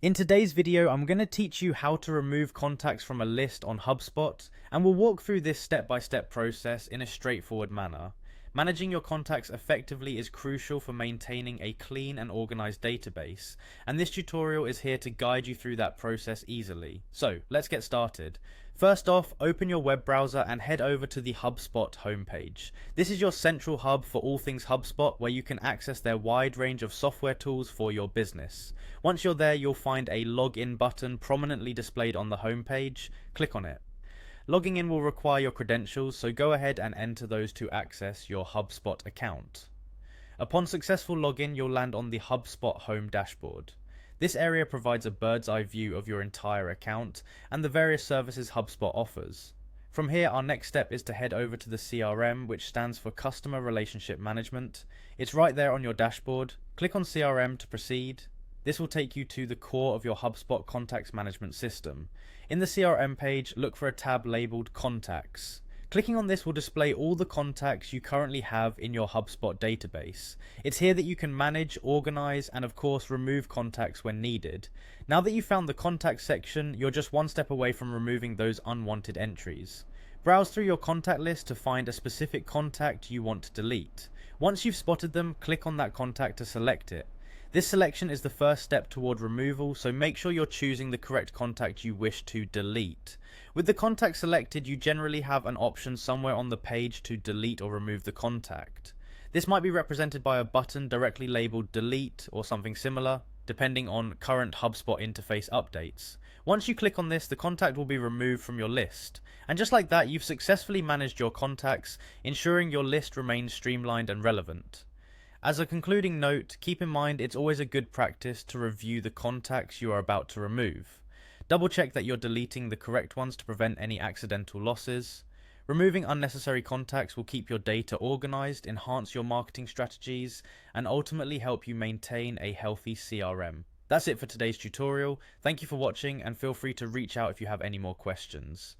In today's video, I'm going to teach you how to remove contacts from a list on HubSpot, and we'll walk through this step-by-step process in a straightforward manner. Managing your contacts effectively is crucial for maintaining a clean and organized database, and this tutorial is here to guide you through that process easily. So, let's get started. First off, open your web browser and head over to the HubSpot homepage. This is your central hub for all things HubSpot, where you can access their wide range of software tools for your business. Once you're there, you'll find a login button prominently displayed on the homepage. Click on it. Logging in will require your credentials, so go ahead and enter those to access your HubSpot account. Upon successful login, you'll land on the HubSpot home dashboard. This area provides a bird's eye view of your entire account and the various services HubSpot offers. From here, our next step is to head over to the CRM, which stands for Customer Relationship Management. It's right there on your dashboard. Click on CRM to proceed. This will take you to the core of your HubSpot contacts management system. In the CRM page, look for a tab labeled Contacts. Clicking on this will display all the contacts you currently have in your HubSpot database. It's here that you can manage, organize, and of course remove contacts when needed. Now that you've found the Contacts section, you're just one step away from removing those unwanted entries. Browse through your contact list to find a specific contact you want to delete. Once you've spotted them, click on that contact to select it. This selection is the first step toward removal, so make sure you're choosing the correct contact you wish to delete. With the contact selected, you generally have an option somewhere on the page to delete or remove the contact. This might be represented by a button directly labeled delete or something similar, depending on current HubSpot interface updates. Once you click on this, the contact will be removed from your list. And just like that, you've successfully managed your contacts, ensuring your list remains streamlined and relevant. As a concluding note, keep in mind it's always a good practice to review the contacts you are about to remove. Double check that you're deleting the correct ones to prevent any accidental losses. Removing unnecessary contacts will keep your data organized, enhance your marketing strategies, and ultimately help you maintain a healthy CRM. That's it for today's tutorial. Thank you for watching, and feel free to reach out if you have any more questions.